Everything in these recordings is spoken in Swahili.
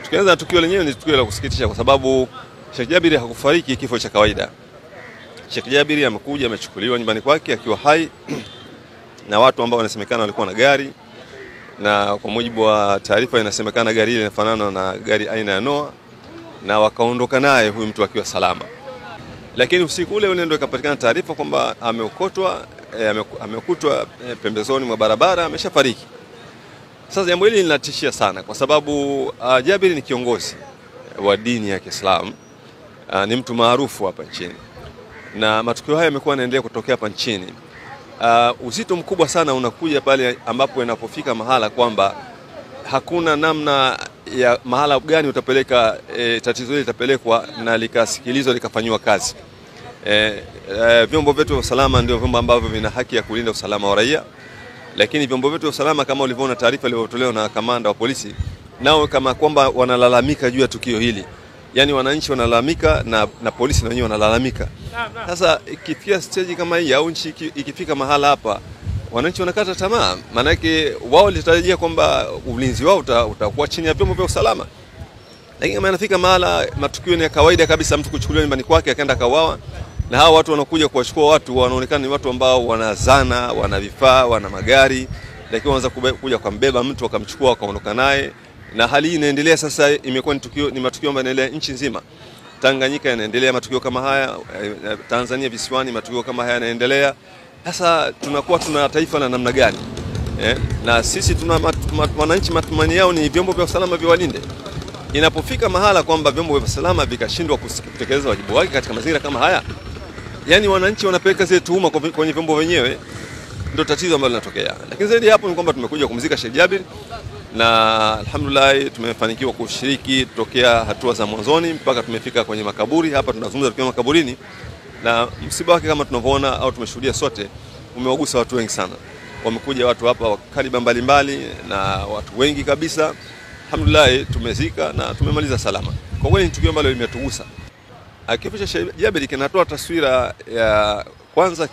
Tukianza na tukio lenyewe, ni tukio la kusikitisha kwa sababu Sheikh Jabir hakufariki kifo cha kawaida. Sheikh Jabir amekuja, amechukuliwa nyumbani kwake akiwa hai na watu ambao wanasemekana walikuwa na gari, na kwa mujibu wa taarifa inasemekana gari ile inafanana na gari aina ya Noah, na wakaondoka naye huyu mtu akiwa salama. Lakini usiku ule ndio ikapatikana taarifa kwamba amekutwa pembezoni mwa barabara, ameshafariki. Sasa jambo hili linatishia sana kwa sababu Jabir ni kiongozi wa dini ya Kiislamu, ni mtu maarufu hapa nchini, na matukio haya yamekuwa yanaendelea kutokea hapa nchini. Uzito mkubwa sana unakuja pale ambapo inapofika mahala kwamba hakuna namna ya mahala gani utapeleka tatizo hili litapelekwa na likasikilizwa likafanywa kazi. Vyombo vyetu vya usalama ndio vyombo ambavyo vina haki ya kulinda usalama wa raia, lakini vyombo vyetu vya usalama kama ulivyoona taarifa iliyotolewa na kamanda wa polisi, nao kama kwamba wanalalamika juu ya tukio hili. Yani wananchi wanalalamika na polisi na wenyewe wanalalamika. Sasa ikifikia stage kama hii au nchi ikifika mahala hapa, wananchi wanakata tamaa, maana yake wao walitarajia kwamba ulinzi wao utakuwa chini ya vyombo vya usalama. Lakini kama inafika mahala matukio ni ya kawaida kabisa, mtu kuchukuliwa nyumbani kwake akaenda kauawa, na hao watu wanakuja kuwachukua watu wanaonekana ni watu ambao wana zana, wana vifaa, wana magari, lakini wanaanza kuja kumbeba mtu wakamchukua wakaondoka naye. Na hali hii inaendelea sasa, imekuwa ni matukio ambayo yanaendelea nchi nzima. Tanganyika yanaendelea matukio kama haya, Tanzania visiwani matukio kama haya yanaendelea. Sasa tunakuwa tuna taifa la namna gani? Na sisi tuna wananchi matumaini yao ni vyombo vya usalama viwalinde. Inapofika mahala kwamba vyombo vya usalama vikashindwa kutekeleza wajibu wake katika mazingira kama haya, yani wananchi wanapeleka zile tuhuma kwenye vyombo wenyewe, ndio tatizo ambalo linatokea. Lakini zaidi hapo ni kwamba tumekuja kumzika Sheikh Jabir, na alhamdulillah tumefanikiwa kushiriki tokea hatua za mwanzoni mpaka tumefika kwenye makaburi. Hapa tunazungumza tukiwa makaburini, na msiba wake kama tunavyoona au tumeshuhudia sote umewagusa watu wengi sana. Wamekuja watu hapa wa kaliba mbalimbali na watu wengi kabisa. Alhamdulillah tumezika na tumemaliza salama. Kwa kweli ni tukio ambalo limetugusa. Kifo cha Sheikh Jabir kinatoa taswira ya kwanza,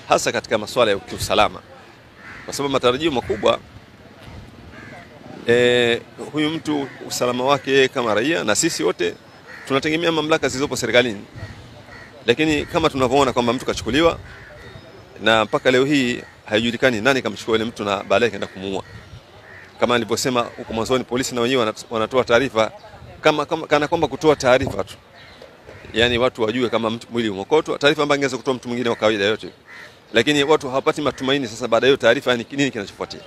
hasa katika masuala ya usalama, kwa sababu matarajio makubwa huyu mtu usalama wake kama raia, na sisi wote tunategemea mamlaka zilizopo serikalini. Lakini kama tunavyoona kwamba mtu kachukuliwa na mpaka leo hii haijulikani nani kamchukua ile mtu na baadaye kaenda kumuua. Kama nilivyosema huko mwanzoni, polisi na wenyewe wanatoa taarifa kana kwamba kutoa taarifa tu, yani watu wajue kama mwili umekotwa, taarifa ambayo ingeweza kutoa mtu mwingine wa kawaida yote. Lakini watu hawapati matumaini sasa baada ya hiyo taarifa ni nini kinachofuatia.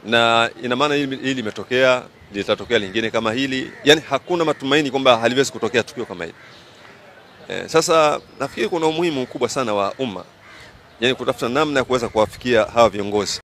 Na ina maana hili limetokea, litatokea lingine kama hili. Yani hakuna matumaini kwamba haliwezi kutokea tukio kama hili. Sasa nafikiri kuna umuhimu mkubwa sana wa umma, yani kutafuta namna ya kuweza kuwafikia hawa viongozi.